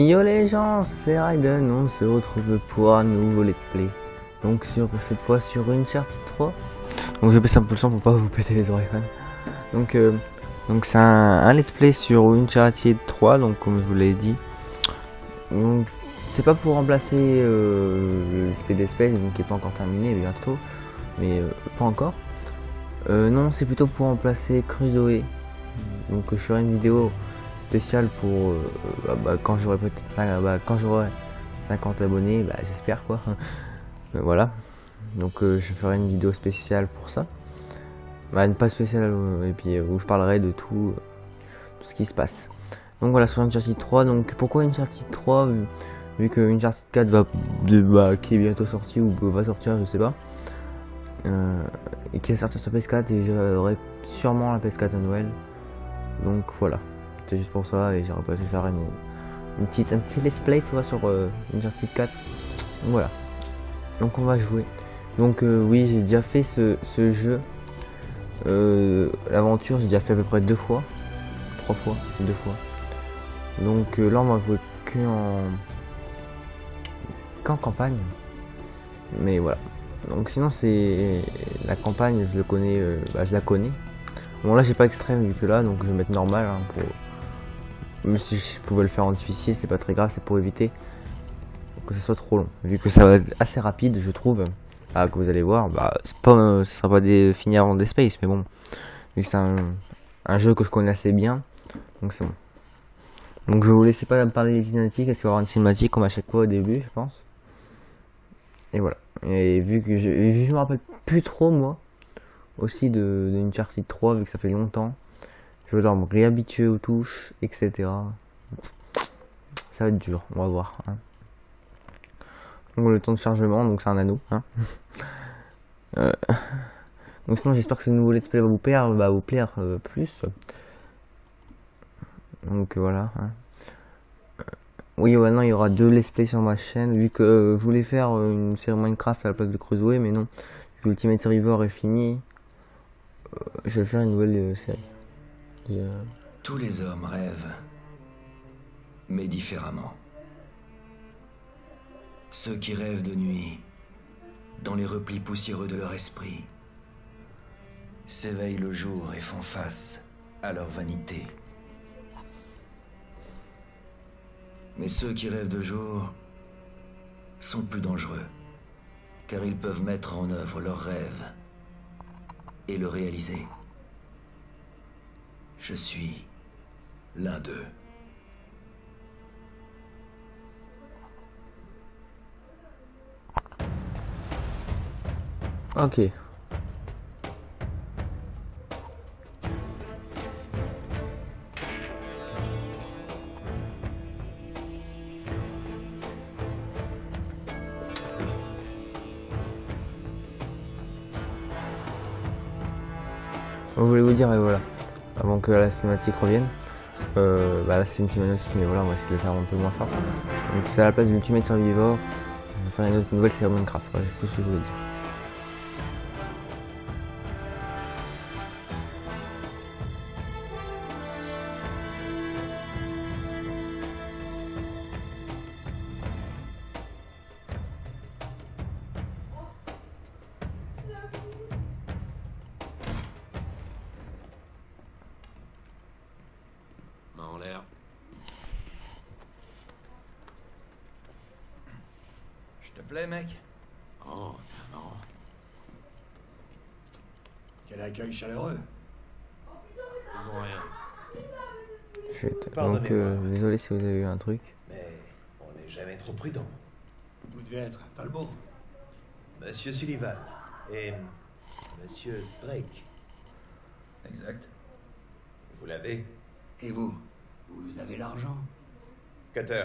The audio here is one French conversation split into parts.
Yo les gens, c'est Raiden, on se retrouve pour un nouveau let's play. Donc cette fois sur Uncharted 3. Donc je baisse un peu le son pour pas vous péter les oreilles quand même. Donc c'est un let's play sur Uncharted 3, donc comme je vous l'ai dit. Donc c'est pas pour remplacer le let's play d'espèce, donc qui est pas encore terminé bientôt, mais pas encore. Non, c'est plutôt pour remplacer Crusoe. Donc je ferai une vidéo spécial pour quand j'aurai peut-être quand j'aurai 50 abonnés, j'espère quoi. Voilà, donc je ferai une vidéo spéciale pour ça, pas spéciale, et puis où je parlerai de tout ce qui se passe. Donc voilà, sur Uncharted 3. Donc pourquoi Uncharted 3, vu que Uncharted 4 qui est bientôt sorti ou va sortir, je sais pas, et qui est sorti sur PS4, et j'aurai sûrement la PS4 à Noël. Donc voilà, c'est juste pour ça, et j'aurais pas pu faire un petit let's play, tu vois, sur Uncharted 4. Donc voilà, donc on va jouer. Donc oui, j'ai déjà fait ce jeu, l'aventure, j'ai déjà fait à peu près 2 fois, 3 fois, 2 fois. Donc là on va jouer qu'en campagne, mais voilà. Donc sinon c'est la campagne, je la connais. Bon là j'ai pas extrême vu que là, donc je vais mettre normal, hein, pour... Même si je pouvais le faire en difficile, c'est pas très grave, c'est pour éviter que ce soit trop long. Vu que ça va être assez rapide, je trouve, que vous allez voir, ce sera pas fini avant des space, mais bon, vu que c'est un jeu que je connais assez bien, donc c'est bon. Donc je vais vous laisser pas me parler des cinématiques, parce qu'il va y avoir une cinématique comme à chaque fois au début, je pense. Et voilà. Et vu que je me rappelle plus trop moi aussi de Uncharted 3, vu que ça fait longtemps, je vais devoir me réhabituer aux touches, etc. Ça va être dur, on va voir, hein. Donc le temps de chargement, donc c'est un anneau, hein. Donc sinon j'espère que ce nouveau let's play va vous plaire, plus. Donc voilà, hein. Oui, maintenant il y aura 2 let's play sur ma chaîne, vu que je voulais faire une série Minecraft à la place de Crusoe, mais non, vu que Ultimate Survivor est fini, je vais faire une nouvelle série. Tous les hommes rêvent, mais différemment. Ceux qui rêvent de nuit, dans les replis poussiéreux de leur esprit, s'éveillent le jour et font face à leur vanité. Mais ceux qui rêvent de jour sont plus dangereux, car ils peuvent mettre en œuvre leurs rêves et le réaliser. Je suis l'un d'eux. Ok. Je voulais vous dire, et voilà, avant que la cinématique revienne, là c'est une cinématique, mais voilà, on va essayer de le faire un peu moins fort. Donc c'est à la place de Ultimate Survivor, on va faire une nouvelle série Minecraft, voilà, c'est tout ce que je voulais dire. Main en l'air. Je te plais, mec? Oh, t'es marrant. Quel accueil chaleureux. Ils ont rien. Donc désolé si vous avez eu un truc. Mais on n'est jamais trop prudent. Vous devez être Talbot. Monsieur Sullivan et Monsieur Drake. Exact. Vous l'avez? Et vous? Vous avez l'argent? Cutter.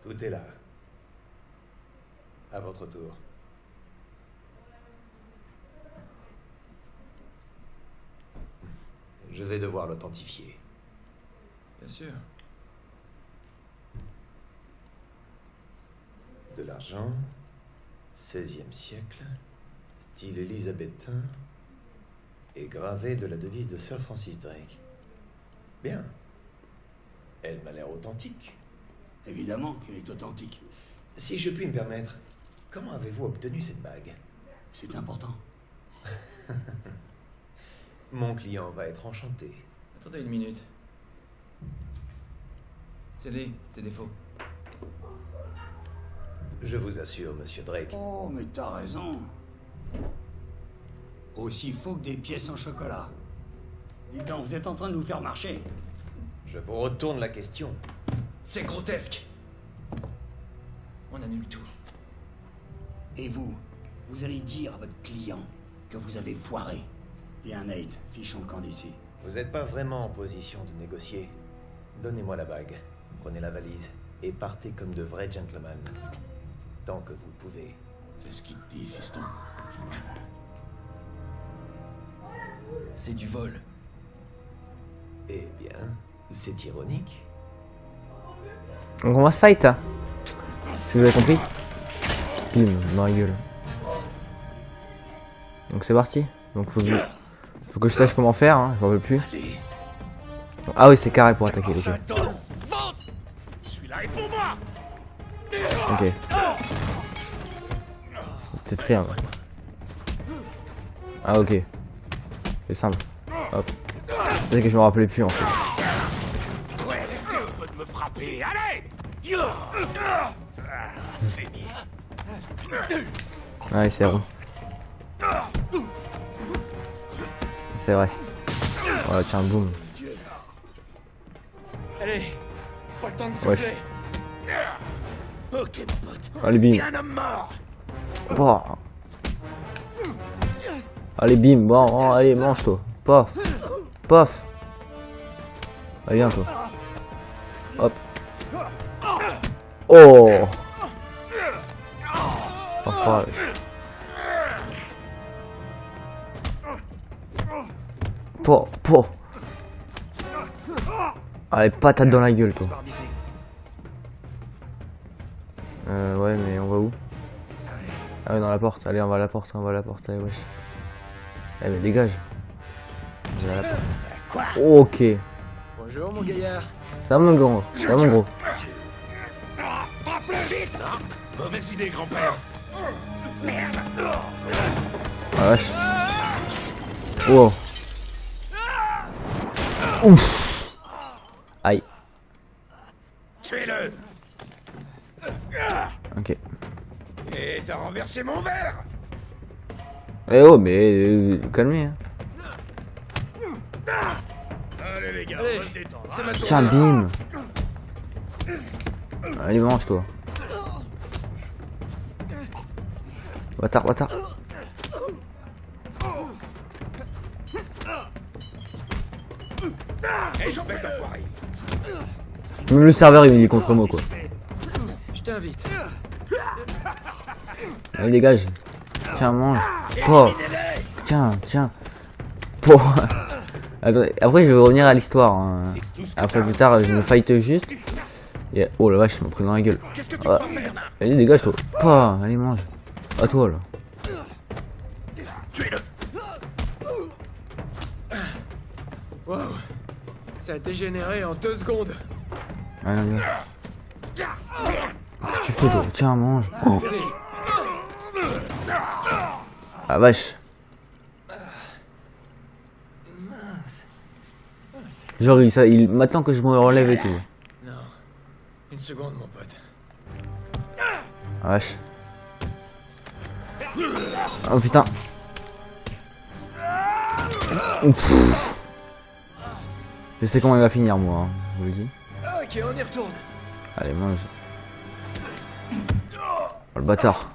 Tout est là. À votre tour. Je vais devoir l'authentifier. Bien sûr. De l'argent, 16e siècle, Style élisabétain et gravé de la devise de Sir Francis Drake. Bien. Elle m'a l'air authentique. Évidemment qu'elle est authentique. Si je puis me permettre, comment avez-vous obtenu cette bague? C'est important. Mon client va être enchanté. Attendez une minute. C'est des faux. Je vous assure, monsieur Drake. Oh, mais t'as raison. Aussi faux que des pièces en chocolat. Dites donc, vous êtes en train de nous faire marcher. Je vous retourne la question. C'est grotesque. On annule tout. Et vous, vous allez dire à votre client que vous avez foiré. Bien, Nate, fichons le camp d'ici. Vous n'êtes pas vraiment en position de négocier. Donnez-moi la bague, prenez la valise et partez comme de vrais gentlemen. Tant que vous le pouvez. Fais ce qu'il te dit, fiston. C'est du vol. Eh bien, c'est ironique. Donc on va se fight, hein. Si vous avez compris. Bim, dans la gueule. Donc c'est parti. Donc faut que je sache comment faire, hein. J'en veux plus. Ah oui, c'est carré pour attaquer, ok. Celui-là est pour moi. Ok. C'est triangle. Ah ok. C'est simple. Hop. C'est que je me rappelais plus en fait. Ouais, c'est un peu de me frapper. Allez. Ouais, c'est vrai. C'est vrai. Voilà, tiens, boum. Allez, pas le temps de Wesh. souffler. Ok, mon pote. Allez, bim. Un homme mort. Bon. Allez, bim. Bon, oh, allez, mange toi. Pof. Pof. Allez, viens toi. Hop. Oh. Enfin, po. Allez, patate dans la gueule, toi. Ouais, mais on va où? Ah ouais, dans la porte. Allez, on va à la porte, Allez, wesh. Allez, mais dégage. On va à la porte. Ok. Bonjour, mon gaillard. Ça va, mon gros. Ça va, mon gros. Frappe-le vite. Mauvaise idée, grand-père. Merde. Ah, vache. Wow. Ouf. Aïe. Tuez-le. Ok. Et t'as renversé mon verre. Eh oh, mais calmez, hein. Allez, les gars, Allez, on va se détendre. c'est ma tour. Tiens, bim. Allez, mange, toi. Bâtard. Et j'empêche d'enfoirer. Même le serveur, il est contre moi, quoi. Je t'invite. Allez, dégage. Tiens, mange. Po. Tiens. Po. Attendez, après, je vais revenir à l'histoire. Hein. Après, plus tard, je me fight juste. Et... oh la vache, il m'a pris dans la gueule. Qu'est-ce que tu Ouais. crois faire là? Allez, dégage, toi. Po. Allez, mange. À toi, là. Tuez-le. Wow. Ça a dégénéré en 2 secondes. Allez, on y va. Qu'est-ce que tu fais, toi? Tiens, mange. Oh. Ah, vache. Genre, il m'attend que je me relève et tout. Non. Une seconde, mon pote. Ah, vache. Oh putain. Ouf. Je sais comment il va finir, moi, hein, je vous le dis. Ok, on y retourne. Allez, mange. Oh, le bâtard.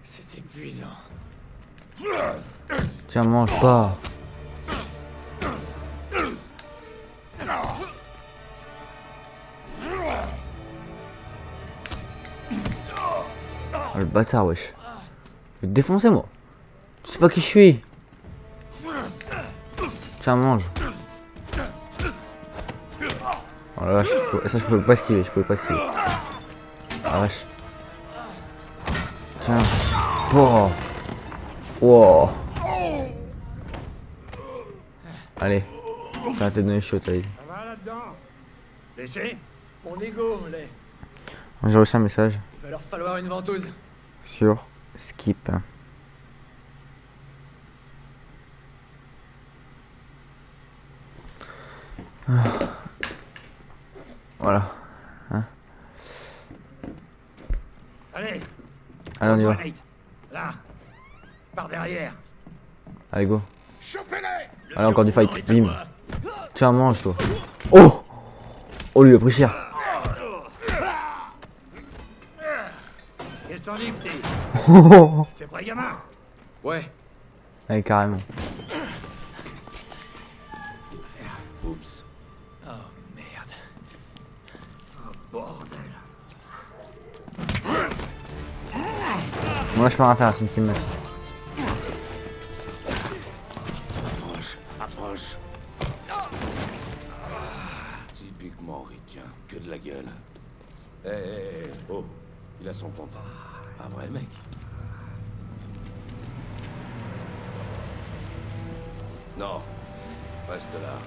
C'est épuisant. Tiens, mange pas. Oh, le bâtard, wesh. Je vais te défoncer, moi. Tu sais pas qui je suis. Tiens, mange. Oh la vache, ça je pouvais pas esquiver, Ah vache. Tiens. Oh. Wow. Allez. Ça va te donner chaud, t'as dit. Ça va là-dedans? Laissez? Mon ego, l'est. J'ai reçu un message Il va leur falloir une ventouse. sur Skip. Voilà. Hein. Allez, Allez, on y va. Nate. Là, par derrière. Allez, go. Chopez-les! Allez, encore du fight. Bim. Tiens, mange, toi. Oh! Oh, lui, il a pris cher. Qu'est-ce que t'en dis, petit? Oh. T'es prêt, gamin? Ouais. Allez, carrément. Oups. Oh, merde. Oh, bordel. Moi, je peux rien faire, c'est une team match. Approche, approche. Typiquement ricain, que de la gueule. Oh, il a son compte. Un vrai mec. Non, reste là.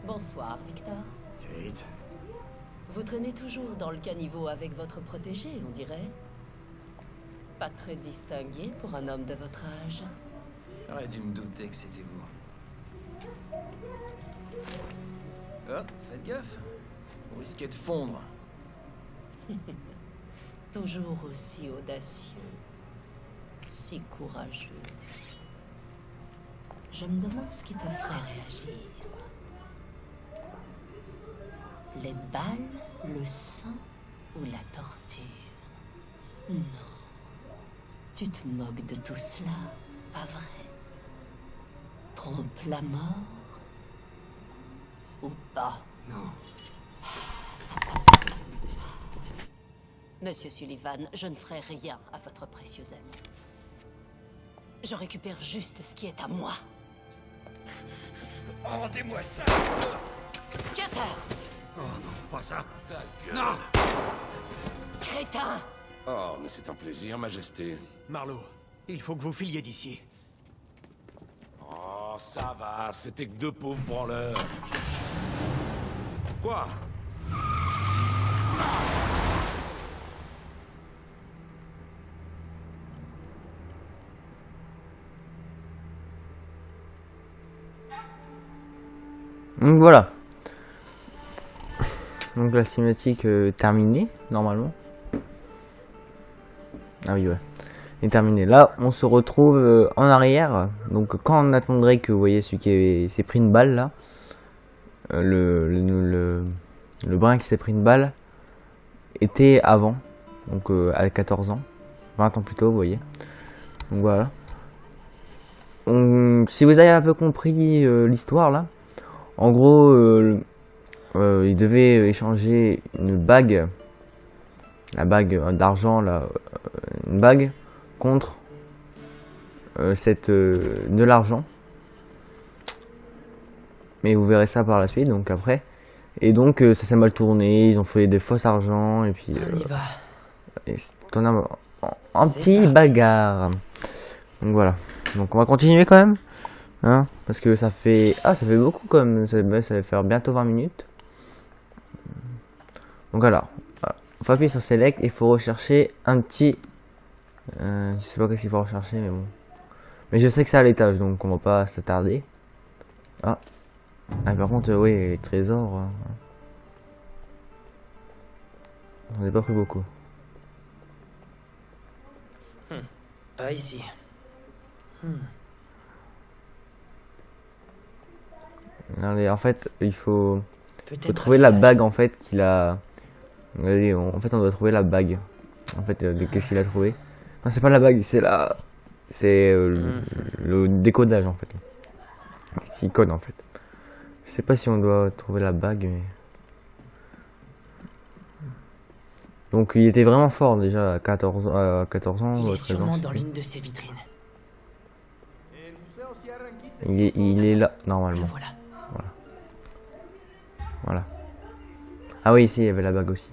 Bonsoir, Victor. Kate, Vous traînez toujours dans le caniveau avec votre protégé, on dirait. Pas très distingué pour un homme de votre âge. J'aurais dû me douter que c'était vous. Oh, faites gaffe. Vous risquez de fondre. Toujours aussi audacieux. Si courageux. Je me demande ce qui te ferait réagir. Les balles, le sang ou la torture? Non. Tu te moques de tout cela, pas vrai? Trompe la mort? Ou pas? non. Monsieur Sullivan, je ne ferai rien à votre précieux ami. Je récupère juste ce qui est à moi. Rendez-moi ça! Cutter! Oh non, pas ça. Ta gueule. Non! Crétin! Oh, mais c'est un plaisir, Majesté. Marlowe, il faut que vous filiez d'ici. Oh, ça va, c'était que deux pauvres branleurs. Quoi? Donc voilà. Donc la cinématique terminée, normalement. Ah oui, ouais. Est terminée. Là, on se retrouve en arrière. Donc quand on attendrait que, vous voyez, celui qui s'est pris une balle, là. Le brin qui s'est pris une balle était avant. Donc à 14 ans. 20 ans plus tôt, vous voyez. Donc voilà. Si vous avez un peu compris l'histoire, là. En gros, il devait échanger une bague, la bague d'argent, là, une bague, contre de l'argent. Mais vous verrez ça par la suite, donc après. Et donc ça s'est mal tourné, ils ont fait des fausses argent, et puis... On y va. et c'est tourné en C'est petit parti. bagarre. Donc voilà. Donc on va continuer quand même. Hein, parce que ça fait... Ah, ça fait beaucoup quand même. Ça va faire bientôt 20 minutes. Donc alors, on va appuyer sur Select et il faut rechercher un petit... je sais pas qu'est-ce qu'il faut rechercher, mais bon. Mais je sais que c'est à l'étage, donc on va pas s'attarder. Ah. Ah, par contre, oui, les trésors... on n'a pas pris beaucoup. Pas ici. Allez, en fait, il faut Peut-être. trouver la bague, en fait, qu'il a... Allez, en fait, on doit trouver la bague. En fait, qu'est-ce qu'il a trouvé? Non, c'est pas la bague, c'est la... C'est le décodage, en fait. C'est code, en fait. Je sais pas si on doit trouver la bague, mais... Donc il était vraiment fort déjà à 14 ans, Il est 13 ans. sûrement je sais dans plus. l'une de ces vitrines. Il est là, Le normalement. voilà. Voilà. Ah oui, ici, il y avait la bague aussi.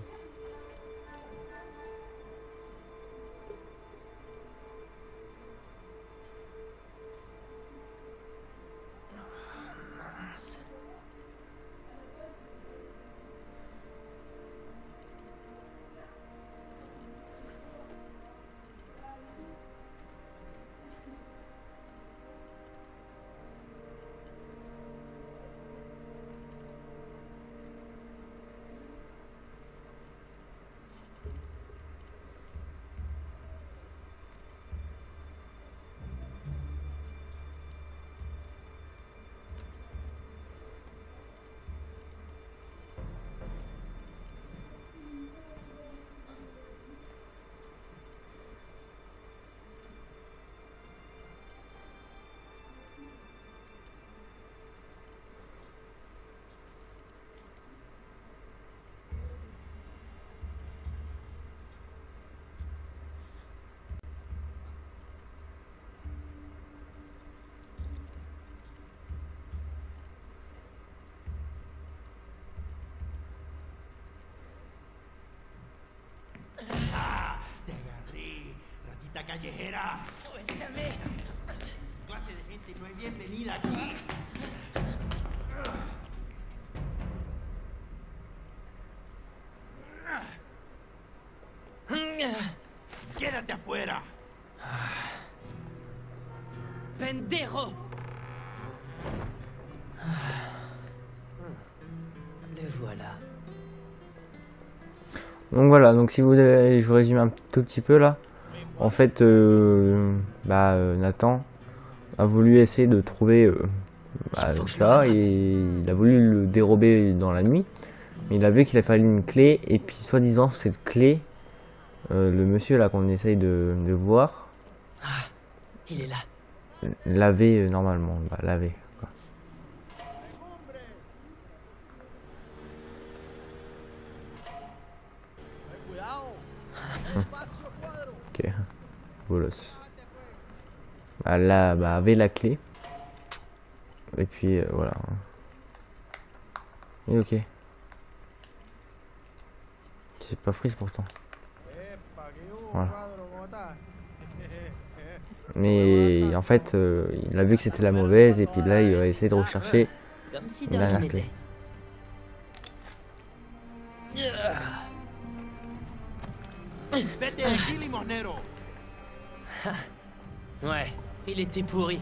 Te agarré, ratita callejera. Suéltame. Clase de gente no es bienvenida aquí. Quédate afuera. Pendejo. Le voilà. Donc voilà, donc si vous avez, je vous résume un tout petit peu là. En fait, Nathan a voulu essayer de trouver ça et il a voulu le dérober dans la nuit. Mais il a vu qu'il a fallu une clé et puis soi-disant cette clé, le monsieur là qu'on essaye de voir, Ah, il est là. l'avait normalement, l'avait. Ok, bolos. Là, avait la clé. Et puis voilà. Et ok. C'est pas freeze pourtant. Voilà. Mais en fait, il a vu que c'était la mauvaise et puis là, il a essayé de rechercher Comme si de la rien clé. n'était. Vete de aquí, limonero. Ouais, il était pourri.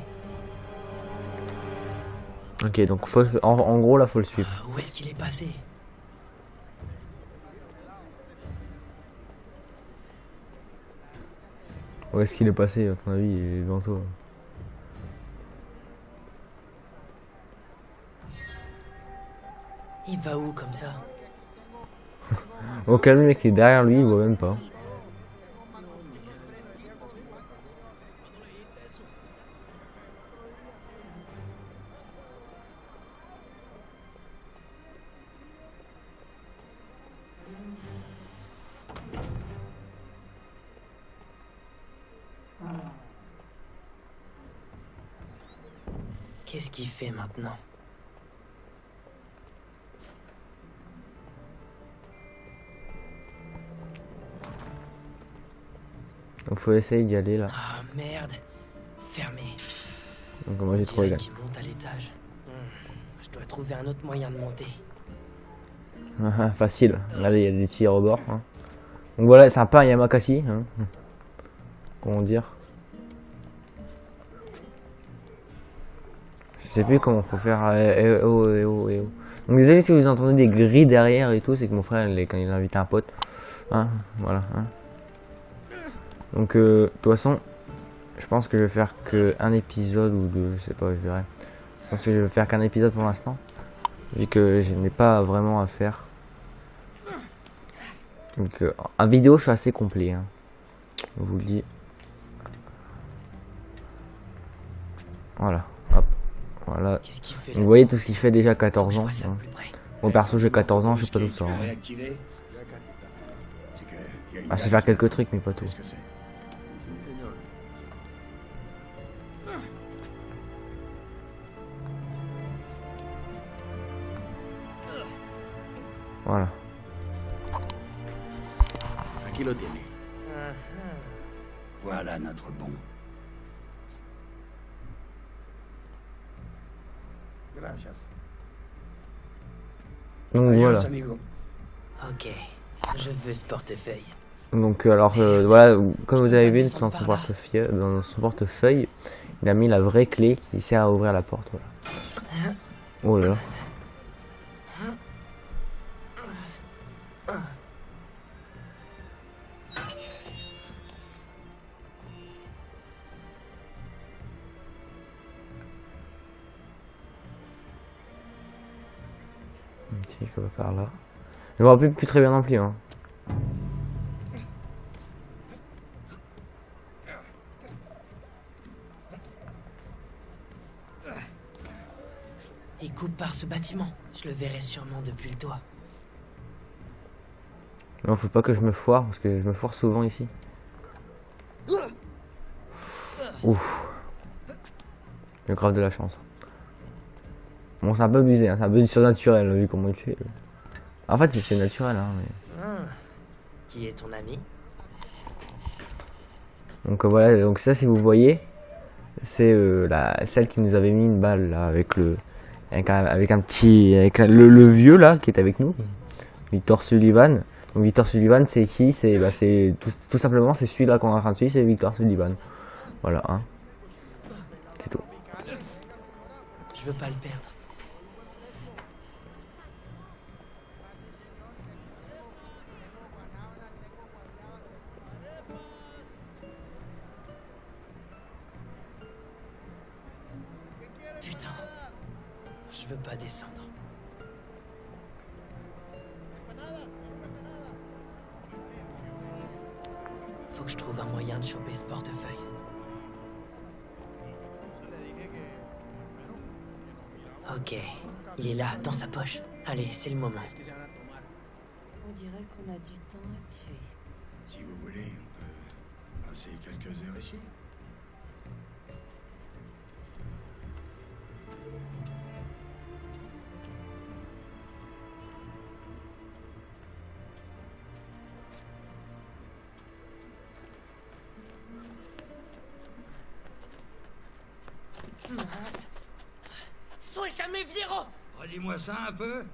Ok, donc en gros là, faut le suivre. Où est-ce qu'il est passé? Où est-ce qu'il est passé à ton avis? Il est devant toi. Il va où comme ça? Aucun mec qui est derrière lui, il voit même pas. Qu'est-ce qu'il fait maintenant? Donc faut essayer d'y aller là. Ah merde, fermé. Donc moi j'ai trouvé là. Qui monte à l'étage. Je dois trouver un autre moyen de monter. Facile. Regardez, il y a des petits rebords. Hein. Donc voilà, c'est un peu un Yamakasi. Hein. Comment dire? Je sais plus comment faut faire. Donc désolé si vous entendez des grilles derrière et tout, c'est que mon frère quand il a invité un pote. Hein, voilà. Hein. Donc de toute façon, je pense que je vais faire qu'un épisode ou deux, je sais pas, je verrai. Je pense que je vais faire qu'un épisode pour l'instant, vu que je n'ai pas vraiment à faire. Donc en vidéo, je suis assez complet. Hein. Je vous le dis. Voilà. Hop. Voilà. Qu'est-ce qu'il fait? Vous voyez tout ce qu'il fait déjà à 14 ans. Je vois ça de Hein. plus près. Bon perso j'ai 14 ans, je sais pas tout ça. Hein. Réactivé. C'est que Ah, je sais faire quelques trucs, mais pas tout. Qu'est-ce que c'est? Voilà. Aquí lo tiene. Voilà notre bon. Gracias. Donc Adios, voilà. amigo. Ok, je veux ce portefeuille. Donc alors voilà, comme vous avez vu dans son portefeuille, il a mis la vraie clé qui sert à ouvrir la porte. Voilà. Oh là là. Ok, il faut pas par là. Je me rappelle plus très bien non plus. Hein. Il coupe par ce bâtiment. Je le verrai sûrement depuis le toit. Non, faut pas que je me foire parce que je me foire souvent ici. Ouf. J'ai grave de la chance. Bon, c'est un peu abusé, hein, c'est un peu surnaturel vu comment il fait. En fait, c'est naturel, hein. Mais... Qui est ton ami? Donc voilà, donc ça, si vous voyez, c'est celle qui nous avait mis une balle là avec le, avec un petit, avec le vieux là qui est avec nous, Victor Sullivan. Donc Victor Sullivan, c'est qui? C'est tout simplement c'est celui-là qu'on est en train de suivre, c'est Victor Sullivan. Voilà, hein. C'est tout. Je veux pas le perdre. Putain, je veux pas descendre. Faut que je trouve un moyen de choper ce portefeuille. Ok, il est là, dans sa poche. Allez, c'est le moment. On dirait qu'on a du temps à tuer. Si vous voulez, on peut passer quelques heures ici. Mince. Suéltame, Viero! Redis-moi ça un peu.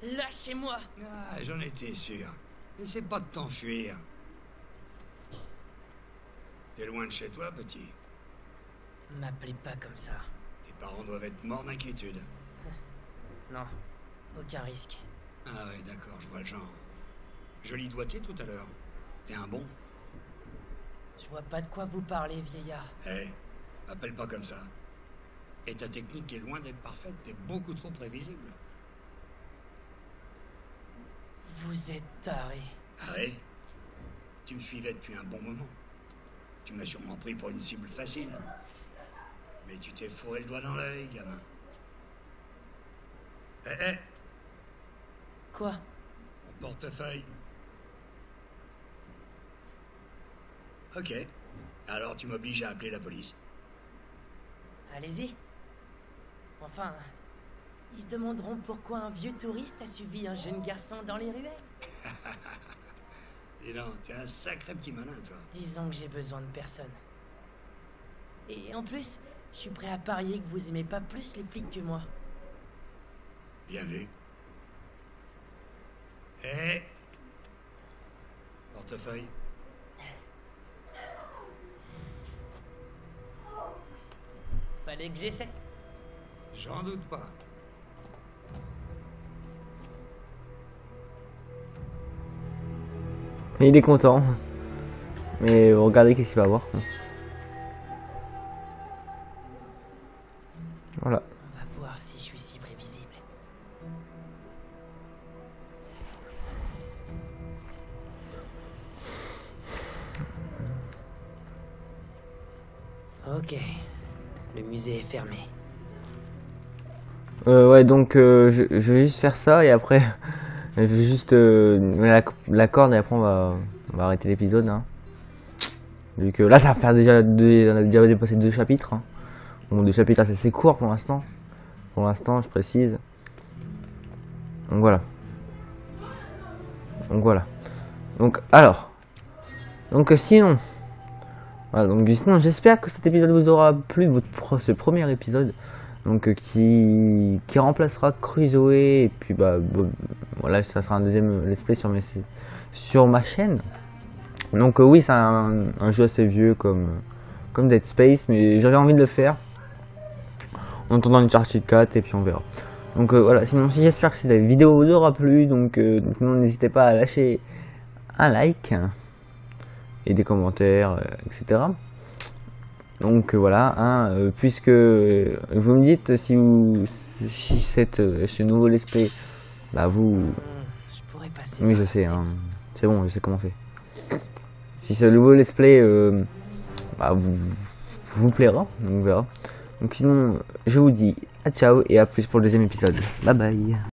Lâchez-moi! Ah, j'en étais sûr. N'essaie pas de t'enfuir. T'es loin de chez toi, petit. M'appelez pas comme ça. Tes parents doivent être morts d'inquiétude. Non, aucun risque. Ah ouais, d'accord, je vois le genre. Joli doigté tout à l'heure. T'es un bon. Je vois pas de quoi vous parlez, vieillard. Hé, m'appelle pas comme ça. Et ta technique est loin d'être parfaite, t'es beaucoup trop prévisible. Vous êtes taré. Ah ouais? Tu me suivais depuis un bon moment. Tu m'as sûrement pris pour une cible facile. Mais tu t'es fourré le doigt dans l'œil, gamin. Hé, Quoi? mon portefeuille. Ok. Alors tu m'obliges à appeler la police. Allez-y. Enfin, ils se demanderont pourquoi un vieux touriste a suivi un jeune garçon dans les ruelles. Dis donc, t'es un sacré petit malin, toi. Disons que j'ai besoin de personne. Et en plus, je suis prêt à parier que vous aimez pas plus les flics que moi. Bien vu. Hé, portefeuille. Fallait que j'essaie. J'en doute pas. Il est content. Mais regardez qu'est-ce qu'il va avoir. Voilà. On va voir si je suis si prévisible. Ok. Le musée est fermé. Ouais, donc je vais juste faire ça et après Je vais juste la corde et après on va arrêter l'épisode. Hein. Vu que là ça va faire déjà on a déjà dépassé 2 chapitres. Hein. Bon, 2 chapitres c'est assez court pour l'instant. Pour l'instant, je précise. Donc voilà. Donc alors. Donc sinon. Voilà, donc sinon j'espère que cet épisode vous aura plu, ce premier épisode. Donc qui remplacera Crusoe et puis voilà, ça sera un deuxième let's play sur ma chaîne. Donc oui, c'est un jeu assez vieux comme Dead Space, mais j'avais envie de le faire en attendant Uncharted 4 et puis on verra. Donc voilà, sinon j'espère que cette vidéo vous aura plu, donc n'hésitez pas à lâcher un like et des commentaires, etc. Donc voilà, hein, puisque vous me dites si ce nouveau let's play, vous... Je pourrais passer. Oui, je sais, hein, c'est bon, je sais comment on fait. Si ce nouveau let's play vous plaira, donc on verra. Donc sinon, je vous dis à ciao et à plus pour le deuxième épisode. Bye bye.